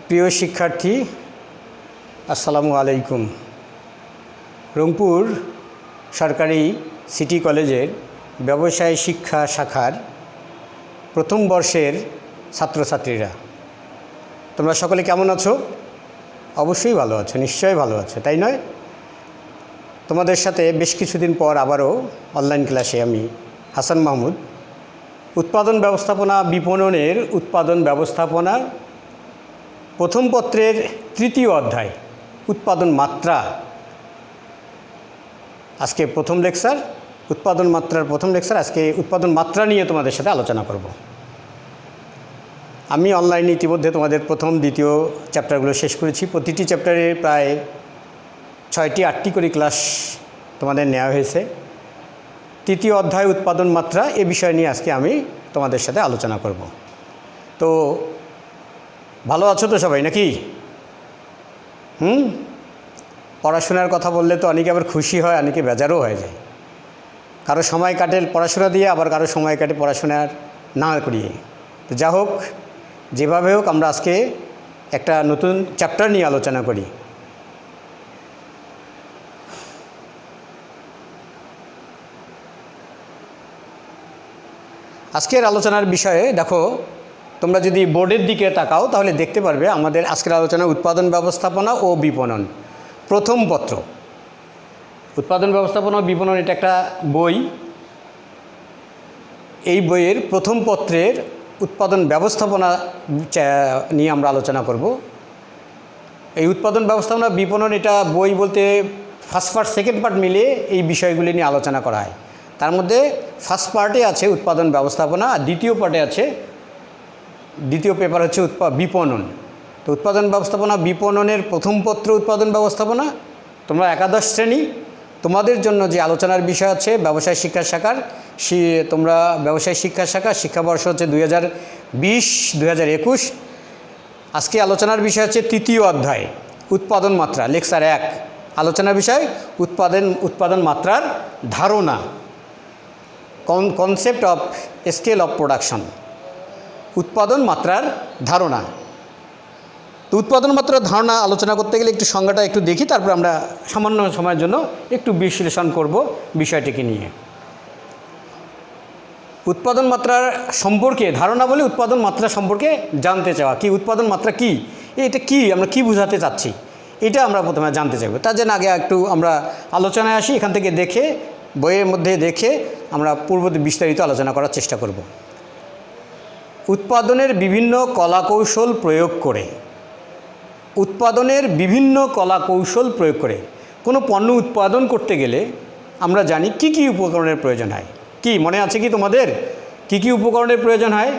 প্রিয় শিক্ষার্থী, আসসালামু আলাইকুম। রংপুর সরকারি সিটি কলেজের ব্যবসায় শিক্ষা শাখার প্রথম বর্ষের ছাত্রছাত্রীরা, তোমরা সকলে কেমন আছো? অবশ্যই ভালো আছো, নিশ্চয়ই ভালো আছো, তাই নয়? তোমাদের সাথে বেশ কিছুদিন পর আবারও অনলাইন ক্লাসে আমি হাসান মাহমুদ উৎপাদন ব্যবস্থাপনা বিপণনের উৎপাদন ব্যবস্থাপনা প্রথম পত্রের তৃতীয় অধ্যায় উৎপাদন মাত্রা, আজকে প্রথম লেকচার, উৎপাদন মাত্রার প্রথম লেকচার। আজকে উৎপাদন মাত্রা নিয়ে তোমাদের সাথে আলোচনা করব। আমি অনলাইনে ইতিমধ্যে তোমাদের প্রথম দ্বিতীয় চ্যাপ্টারগুলো শেষ করেছি। প্রতিটি চ্যাপ্টারে প্রায় 6টি-8টি করে ক্লাস তোমাদের নেওয়া হয়েছে। তৃতীয় অধ্যায় উৎপাদন মাত্রা এ বিষয় নিয়ে আজকে আমি তোমাদের সাথে আলোচনা করব। তো ভালো আছো তো সবাই নাকি? পড়াশোনার কথা বললে তো অনেকে আবার খুশি হয়, অনেকে বেজারও হয়ে যায়। কারো সময় কাটে পড়াশোনা দিয়ে, আবার কারো সময় কাটে পড়াশোনার না করিয়ে। তো যা হোক, যেভাবে হোক আমরা আজকে একটা নতুন চ্যাপ্টার নিয়ে আলোচনা করি। আজকের আলোচনার বিষয়ে দেখো, তোমরা যদি বোর্ডের দিকে তাকাও তাহলে দেখতে পারবে আমাদের আজকের আলোচনা উৎপাদন ব্যবস্থাপনা ও বিপণন প্রথম পত্র। উৎপাদন ব্যবস্থাপনা ও বিপণন এটা একটা বই। এই বইয়ের প্রথম পত্রের উৎপাদন ব্যবস্থাপনা নিয়ে আমরা আলোচনা করব। এই উৎপাদন ব্যবস্থাপনা বিপণন এটা বই বলতে ফার্স্ট পার্ট সেকেন্ড পার্ট মিলিয়ে এই বিষয়গুলি নিয়ে আলোচনা করা হয়। তার মধ্যে ফার্স্ট পার্টে আছে উৎপাদন ব্যবস্থাপনা, আর দ্বিতীয় পার্টে আছে, দ্বিতীয় পেপার হচ্ছে বিপণন। তো উৎপাদন ব্যবস্থাপনা বিপণনের প্রথম পত্র উৎপাদন ব্যবস্থাপনা। তোমরা একাদশ শ্রেণী, তোমাদের জন্য যে আলোচনার বিষয় আছে ব্যবসায় শিক্ষা শাখার, তোমরা ব্যবসায় শিক্ষা শাখা শিক্ষাবর্ষ হচ্ছে 2020-2021। আজকে আলোচনার বিষয় হচ্ছে তৃতীয় অধ্যায় উৎপাদন মাত্রা, লেকচার 1। আলোচনার বিষয় উৎপাদন মাত্রার ধারণা, concept of scale of production. উৎপাদন মাত্রার ধারণা। তো উৎপাদন মাত্রার ধারণা আলোচনা করতে গেলে একটু সংজ্ঞাটা একটু দেখি, তারপর আমরা সামান্য সময়ের জন্য একটু বিশ্লেষণ করব বিষয়টিকে নিয়ে। উৎপাদন মাত্রার সম্পর্কে ধারণা বলে উৎপাদন মাত্রা সম্পর্কে জানতে চাওয়া। কি উৎপাদন মাত্রা কি, এটা কি, আমরা কি বোঝাতে চাচ্ছি, এটা আমরা প্রথমে জানতে চাইব। তার জন্য আগে একটু আমরা আলোচনায় আসি। এখান থেকে দেখে, বইয়ের মধ্যে দেখে আমরা পূর্ববর্তী বিস্তারিত আলোচনা করার চেষ্টা করব। উৎপাদনের বিভিন্ন কলাকৌশল প্রয়োগ করে, উৎপাদনের বিভিন্ন কলাকৌশল প্রয়োগ করে কোনো পণ্য উৎপাদন করতে গেলে আমরা জানি কি কি উপকরণের প্রয়োজন হয়। কি মনে আছে কি তোমাদের? কি কি উপকরণের প্রয়োজন হয়?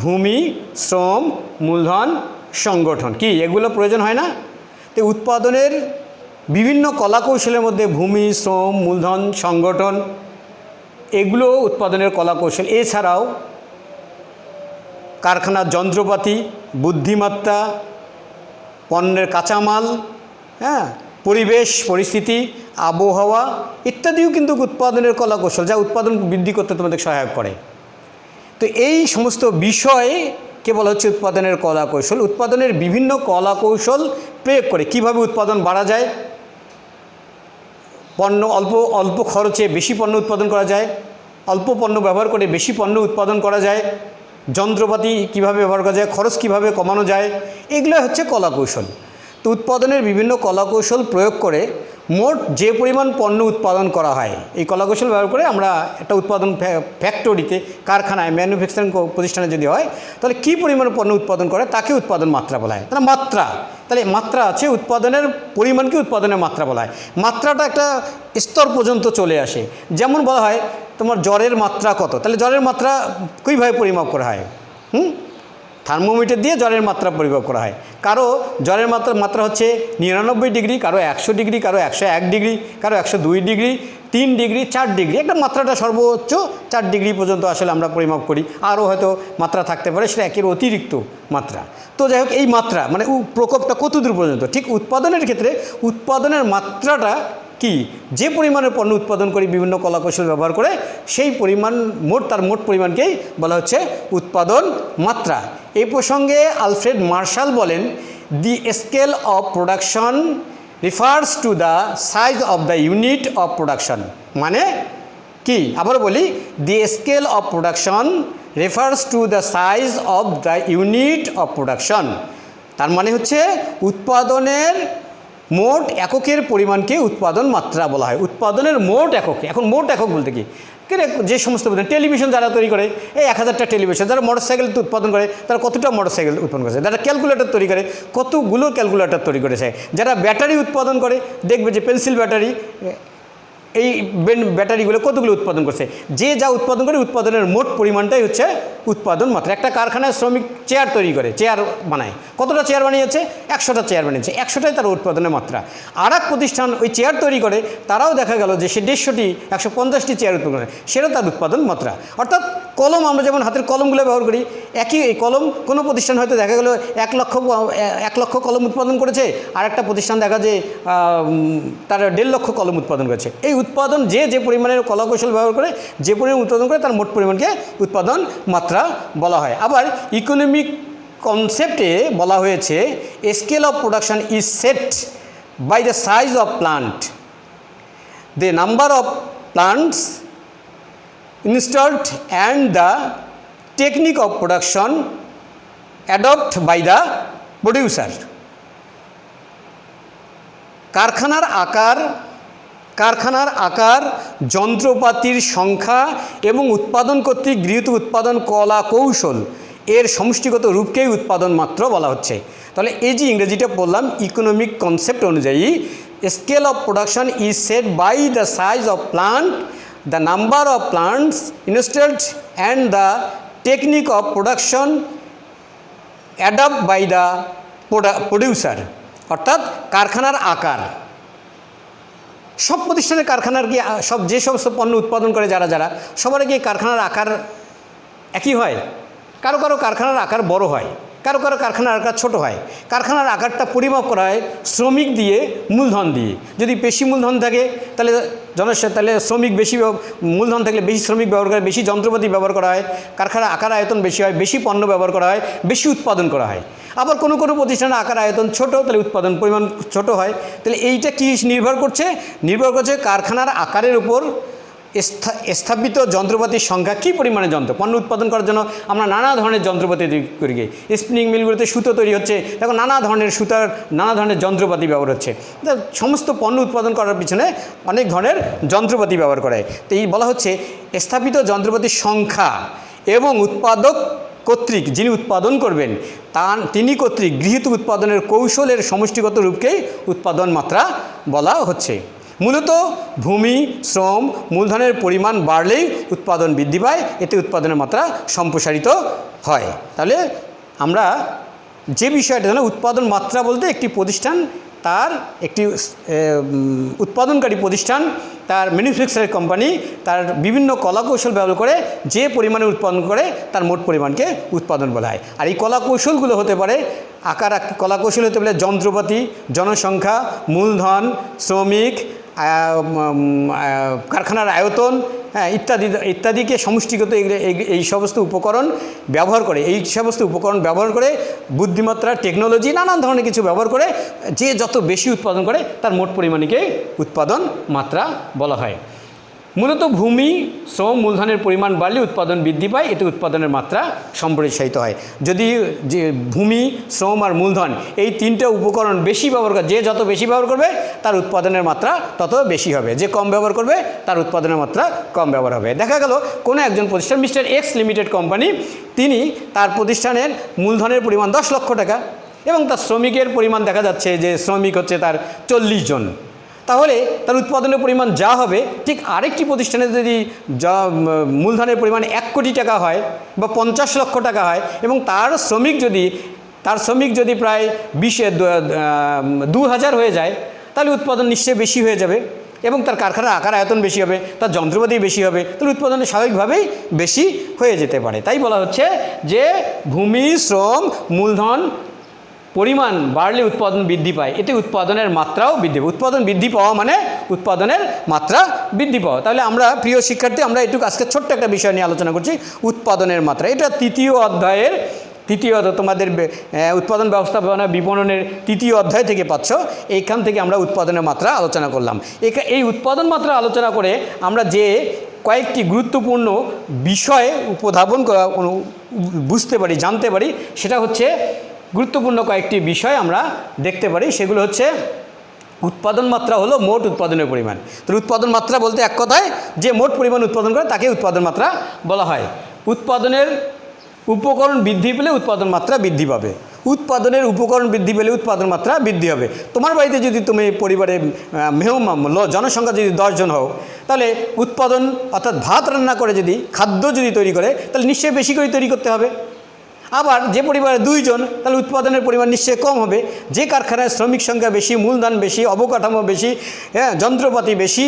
ভূমি, শ্রম, মূলধন, সংগঠন। কি এগুলো প্রয়োজন হয় না? তো উৎপাদনের বিভিন্ন কলাকৌশলের মধ্যে ভূমি, শ্রম, মূলধন, সংগঠন এগুলো উৎপাদনের কলাকৌশল। এছাড়াও কারখানার যন্ত্রপাতি, বুদ্ধিমত্তা, পণ্যের কাঁচামাল, পরিবেশ পরিস্থিতি, আবহাওয়া ইত্যাদিও কিন্তু উৎপাদনের কলাকৌশল, যা উৎপাদন বৃদ্ধি করতে তোমাদের সহায়ক করে। তো এই সমস্ত বিষয়কে বলা হচ্ছে উৎপাদনের কলাকৌশল। উৎপাদনের বিভিন্ন কলাকৌশল প্রয়োগ করে কিভাবে উৎপাদন বাড়া যায়, পণ্য অল্প খরচে বেশি পণ্য উৎপাদন করা যায়, অল্প পণ্য ব্যবহার করে বেশি পণ্য উৎপাদন করা যায়, যন্ত্রপাতি কিভাবে ব্যবহার করা যায়, খরচ কিভাবে কমানো যায়, এগুলো হচ্ছে কলাকৌশল। তো উৎপাদনের বিভিন্ন কলাকৌশল প্রয়োগ করে মোট যে পরিমাণ পণ্য উৎপাদন করা হয়, এই কলাকৌশল ব্যবহার করে আমরা একটা উৎপাদন ফ্যাক্টরিতে, কারখানায়, ম্যানুফ্যাকচারিং প্রতিষ্ঠানে যদি হয় তাহলে কী পরিমাণ পণ্য উৎপাদন করে তাকে উৎপাদন মাত্রা বলা হয়। তাহলে মাত্রা, তাহলে মাত্রা আছে, উৎপাদনের পরিমাণকে উৎপাদনের মাত্রা বলা হয়। মাত্রাটা একটা স্তর পর্যন্ত চলে আসে। যেমন বলা হয় তোমার জ্বরের মাত্রা কত, তাহলে জ্বরের মাত্রা কীভাবে পরিমাপ করা হয়? থার্মোমিটার দিয়ে জ্বরের মাত্রা পরিমাপ করা হয়। কারো জ্বরের মাত্রা হচ্ছে 99 ডিগ্রি, কারো 100 ডিগ্রি, কারো 101 ডিগ্রি, কারো 102 ডিগ্রি, 3 ডিগ্রি, 4 ডিগ্রি। একটা মাত্রাটা সর্বোচ্চ 4 ডিগ্রি পর্যন্ত আসলে আমরা পরিমাপ করি। আরও হয়তো মাত্রা থাকতে পারে, সেটা একের অতিরিক্ত মাত্রা। তো যাই হোক, এই মাত্রা মানে প্রকোপটা কতদূর পর্যন্ত, ঠিক উৎপাদনের ক্ষেত্রে উৎপাদনের মাত্রাটা কি, যে পরিমাণের পণ্য উৎপাদন করি বিভিন্ন কলাকৌশল ব্যবহার করে, সেই পরিমাণ তার মোট পরিমাণকেই বলা হচ্ছে উৎপাদন মাত্রা। এই প্রসঙ্গে আলফ্রেড মার্শাল বলেন the scale of production refers to the size of the unit of production. মানে কি, আবার বলি, the scale of production refers to the size of the unit of production. তার মানে হচ্ছে উৎপাদনের মোট এককের পরিমাণকে উৎপাদন মাত্রা বলা হয়। উৎপাদনের মোট একক, এখন মোট একক বলতে কি, যে সমস্ত টেলিভিশন যারা তৈরি করে, এই 1000টা টেলিভিশন, যারা মোটরসাইকেল উৎপাদন করে তারা কতটা মোটরসাইকেল উৎপাদন করেছে, যারা ক্যালকুলেটর তৈরি করে কতগুলো ক্যালকুলেটর তৈরি করেছে, যারা ব্যাটারি উৎপাদন করে দেখবে যে পেন্সিল ব্যাটারি, এই ব্যাটারিগুলো কতগুলো উৎপাদন করছে। যে যা উৎপাদন করে উৎপাদনের মোট পরিমাণটাই হচ্ছে উৎপাদন মাত্রা। একটা কারখানায় শ্রমিক চেয়ার তৈরি করে, চেয়ার বানায়, কতটা চেয়ার বানিয়েছে, 100টা চেয়ার বানিয়েছে, 100টাই তার উৎপাদনের মাত্রা। আর এক প্রতিষ্ঠান ওই চেয়ার তৈরি করে, তারাও দেখা গেল যে সে 150টি 150টি চেয়ার উৎপাদন করে, সেটাও তার উৎপাদন মাত্রা। অর্থাৎ কলম, আমরা যেমন হাতের কলমগুলো ব্যবহার করি, একই এই কলম কোনো প্রতিষ্ঠান হয়তো দেখা গেলো 1 লক্ষ কলম উৎপাদন করেছে, আর একটা প্রতিষ্ঠান দেখা যায় তার 1.5 লক্ষ কলম উৎপাদন করেছে। এই উৎপাদন যে পরিমাণের কলাকৌশল ব্যবহার করে যে পরিমাণ উৎপাদন করে তার মোট পরিমাণকে উৎপাদন মাত্রা বলা হয়। আবার ইকোনমিক কনসেপ্টে বলা হয়েছে scale of production is set by the size of plant, the number of plants installed and the technique of production adopted by the producer। কারখানার আকার, যন্ত্রপাতির সংখ্যা এবং উৎপাদন কর্তৃক গৃহীত উৎপাদন কলা কৌশল এর সমষ্টিগত রূপকেই উৎপাদন মাত্র বলা হচ্ছে। তাহলে এই যে ইংরেজিটা বললাম, ইকোনমিক কনসেপ্ট অনুযায়ী scale of production is set by the size of plant, the number of plants installed and the technique of production adopted by the producer। অর্থাৎ কারখানার আকার, সব প্রতিষ্ঠানের কারখানার কি যে সমস্ত পণ্য উৎপাদন করে যারা সবার কি কারখানার আকার একই হয়? কারো কারখানার আকার বড় হয়, কারো কারখানার আকার ছোট হয়। কারখানার আকারটা পরিমাপ করা হয় শ্রমিক দিয়ে, মূলধন দিয়ে। যদি বেশি মূলধন থাকে তাহলে শ্রমিক বেশি, মূলধন থাকলে বেশি শ্রমিক ব্যবহার করে, বেশি যন্ত্রপাতি ব্যবহার করা হয়, কারখানার আকার আয়তন বেশি হয়, বেশি পণ্য ব্যবহার করা হয়, বেশি উৎপাদন করা হয়। আবার কোনো প্রতিষ্ঠানের আকার আয়তন ছোট, তাহলে উৎপাদন পরিমাণ ছোট হয়। তাহলে এইটা কি নির্ভর করছে কারখানার আকারের উপর স্থাপিত যন্ত্রপাতির সংখ্যা, কী পরিমাণে পণ্য উৎপাদন করার জন্য আমরা নানা ধরনের যন্ত্রপাতি তৈরি করি। স্পিনিং মিলগুলোতে সুতো তৈরি হচ্ছে, এখন নানা ধরনের সুতার নানা ধরনের যন্ত্রপাতি ব্যবহার হচ্ছে। সমস্ত পণ্য উৎপাদন করার পিছনে অনেক ধরনের যন্ত্রপাতি ব্যবহার করে। তো এই বলা হচ্ছে স্থাপিত যন্ত্রপাতির সংখ্যা এবং উৎপাদক কর্তৃক, যিনি উৎপাদন করবেন তিনি কর্তৃক গৃহীত উৎপাদনের কৌশলের সমষ্টিগত রূপকেই উৎপাদন মাত্রা বলা হচ্ছে। মূলত ভূমি, শ্রম, মূলধনের পরিমাণ বাড়লেই উৎপাদন বৃদ্ধি পায়, এতে উৎপাদনের মাত্রা সম্প্রসারিত হয়। তাহলে আমরা যে বিষয়টা জানি, উৎপাদন মাত্রা বলতে একটি প্রতিষ্ঠান, তার একটি উৎপাদনকারী প্রতিষ্ঠান, তার ম্যানুফ্যাকচারিং কোম্পানি তার বিভিন্ন কলাকৌশল ব্যবহার করে যে পরিমাণে উৎপাদন করে তার মোট পরিমাণকে উৎপাদন বলা হয়। আর এই কলাকৌশলগুলো হতে পারে কলাকৌশল হতে পারে যন্ত্রপাতি, জনসংখ্যা, মূলধন, শ্রমিক, কারখানার আয়তন, হ্যাঁ, ইত্যাদিকে সমষ্টিগত এই সমস্ত উপকরণ ব্যবহার করে বুদ্ধিমত্তা, টেকনোলজি, নানান ধরনের কিছু ব্যবহার করে যে যত বেশি উৎপাদন করে তার মোট পরিমাণকে উৎপাদন মাত্রা বলা হয়। মূলত ভূমি, শ্রম, মূলধনের পরিমাণ বাড়লে উৎপাদন বৃদ্ধি পায়, এতে উৎপাদনের মাত্রা সম্প্রসারিত হয়। যদি যে ভূমি, শ্রম আর মূলধন এই তিনটা উপকরণ বেশি ব্যবহার করে, যে যত বেশি ব্যবহার করবে তার উৎপাদনের মাত্রা তত বেশি হবে, যে কম ব্যবহার করবে তার উৎপাদনের মাত্রা কম ব্যবহার হবে। দেখা গেল কোনো একজন প্রতিষ্ঠান, মিস্টার এক্স লিমিটেড কোম্পানি, তিনি তার প্রতিষ্ঠানের মূলধনের পরিমাণ 10 লক্ষ টাকা এবং তার শ্রমিকের পরিমাণ দেখা যাচ্ছে যে শ্রমিক হচ্ছে তার 40 জন। তাহলে তার উৎপাদনের পরিমাণ যা হবে, ঠিক আরেকটি প্রতিষ্ঠানে যদি মূলধনের পরিমাণ 1 কোটি টাকা হয় বা 50 লক্ষ টাকা হয় এবং তার শ্রমিক যদি প্রায় 20,000 হয়ে যায়, তাহলে উৎপাদন নিশ্চয়ই বেশি হয়ে যাবে এবং তার কারখানার আকার আয়তন বেশি হবে, তার যন্ত্রপাতি বেশি হবে, তাহলে উৎপাদন স্বাভাবিকভাবেই বেশি হয়ে যেতে পারে। তাই বলা হচ্ছে যে ভূমি, শ্রম, মূলধন পরিমাণ বাড়লে উৎপাদন বৃদ্ধি পায়, এতে উৎপাদনের মাত্রাও বৃদ্ধি পায়। উৎপাদন বৃদ্ধি পাওয়া মানে উৎপাদনের মাত্রা বৃদ্ধি পাওয়া। তাহলে আমরা প্রিয় শিক্ষার্থী, আমরা এটুকু আজকে ছোট্ট একটা বিষয় নিয়ে আলোচনা করছি, উৎপাদনের মাত্রা। এটা 3য় অধ্যায়ের তৃতীয়ত তোমাদের উৎপাদন ব্যবস্থাপনা বিপণনের তৃতীয় অধ্যায় থেকে পাচ্ছ। এইখান থেকে আমরা উৎপাদনের মাত্রা আলোচনা করলাম। এই উৎপাদন মাত্রা আলোচনা করে আমরা যে কয়েকটি গুরুত্বপূর্ণ বিষয় উপধাবন বুঝতে পারি, জানতে পারি, সেটা হচ্ছে গুরুত্বপূর্ণ কয়েকটি বিষয় আমরা দেখতে পারি। সেগুলো হচ্ছে উৎপাদন মাত্রা হলো মোট উৎপাদনের পরিমাণ। তো উৎপাদন মাত্রা বলতে এক কথায় যে মোট পরিমাণ উৎপাদন করে তাকে উৎপাদন মাত্রা বলা হয়। উৎপাদনের উপকরণ বৃদ্ধি পেলে উৎপাদন মাত্রা বৃদ্ধি পাবে। উৎপাদনের উপকরণ বৃদ্ধি পেলে উৎপাদন মাত্রা বৃদ্ধি হবে। তোমার বাড়িতে যদি তুমি পরিবারে জনসংখ্যা যদি 10 জন হও, তাহলে উৎপাদন অর্থাৎ ভাত রান্না করে যদি খাদ্য যদি তৈরি করে, তাহলে নিশ্চয়ই বেশি করে তৈরি করতে হবে। আবার যে পরিবারে 2 জন, তাহলে উৎপাদনের পরিমাণ নিশ্চয়ই কম হবে। যে কারখানায় শ্রমিক সংখ্যা বেশি, মূলধন বেশি, অবকাঠামো বেশি, যন্ত্রপাতি বেশি,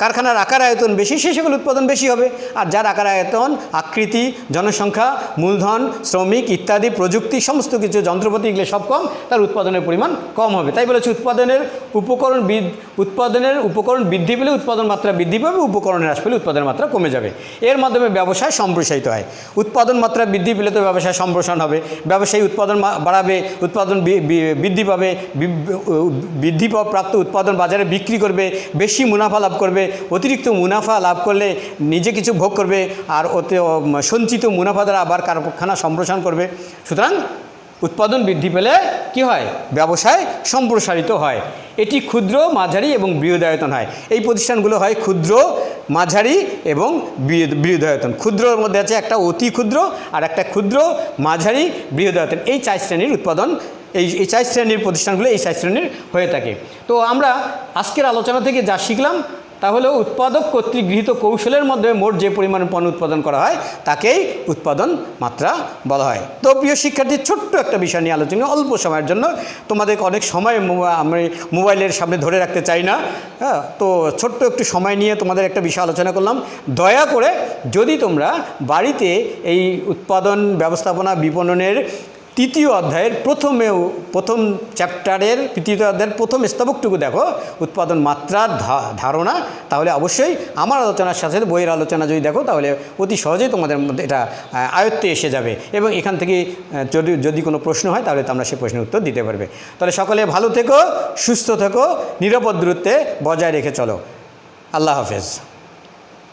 কারখানার আকার আয়তন বেশি, সে সকল উৎপাদন বেশি হবে। আর যার আকার আয়তন, আকৃতি, জনসংখ্যা, মূলধন, শ্রমিক ইত্যাদি, প্রযুক্তি, সমস্ত কিছু যন্ত্রপাতি এগুলো সব কম, তার উৎপাদনের পরিমাণ কম হবে। তাই বলেছে উৎপাদনের উপকরণ বৃদ্ধি পেলে উৎপাদন মাত্রা বৃদ্ধি পাবে, উপকরণের হ্রাস পেলে উৎপাদনের মাত্রা কমে যাবে। এর মাধ্যমে ব্যবসায় সম্প্রসারিত হয়। উৎপাদন মাত্রা বৃদ্ধি পেলে তো ব্যবসায় সম্প্রসারণ হবে, ব্যবসায়ী উৎপাদন বাড়াবে, উৎপাদন বৃদ্ধি পাবে, বৃদ্ধি প্রাপ্ত উৎপাদন বাজারে বিক্রি করবে, বেশি মুনাফা লাভ করবে। অতিরিক্ত মুনাফা লাভ করলে নিজে কিছু ভোগ করবে, আর ওতে সঞ্চিত মুনাফা দ্বারা আবার কারখানা সম্প্রসারণ করবে। সুতরাং উৎপাদন বৃদ্ধি পেলে কি হয়? ব্যবসায় সম্প্রসারিত হয়। এটি ক্ষুদ্র, মাঝারি এবং বৃহদায়তন হয়। এই প্রতিষ্ঠানগুলো হয় ক্ষুদ্র, মাঝারি এবং বৃহদায়তন। ক্ষুদ্রর মধ্যে আছে একটা অতি ক্ষুদ্র, আর একটা ক্ষুদ্র, মাঝারি, বৃহদায়তন। এই 4 শ্রেণীর উৎপাদন, এই 4 শ্রেণীর প্রতিষ্ঠানগুলো এই 4 শ্রেণীর হয়ে থাকে। তো আমরা আজকের আলোচনা থেকে যা শিখলাম তা হলো উৎপাদক কর্তৃক গৃহীত কৌশলের মধ্যে মোট যে পরিমাণ পণ্য উৎপাদন করা হয় তাকেই উৎপাদন মাত্রা বলা হয়। তো প্রিয় শিক্ষার্থী, ছোট্ট একটা বিষয় নিয়ে আলোচনা, অল্প সময়ের জন্য, তোমাদের অনেক সময় আমি মোবাইলের সামনে ধরে রাখতে চাই না। হ্যাঁ, তো ছোট্ট একটু সময় নিয়ে তোমাদের একটা বিষয় আলোচনা করলাম। দয়া করে যদি তোমরা বাড়িতে এই উৎপাদন ব্যবস্থাপনা বিপণনের তৃতীয় অধ্যায়ের প্রথম চ্যাপ্টারের তৃতীয় অধ্যায়ের প্রথম স্তবকটুকু দেখো, উৎপাদন মাত্রার ধারণা, তাহলে অবশ্যই আমার আলোচনার সাথে বইয়ের আলোচনা যদি দেখো, তাহলে অতি সহজেই তোমাদের মধ্যে এটা আয়ত্তে এসে যাবে। এবং এখান থেকে যদি কোনো প্রশ্ন হয়, তাহলে তোমরা সেই প্রশ্নের উত্তর দিতে পারবে। তাহলে সকলে ভালো থেকো, সুস্থ থেকো, নিরাপদ দূরত্বে বজায় রেখে চলো। আল্লাহ হাফেজ।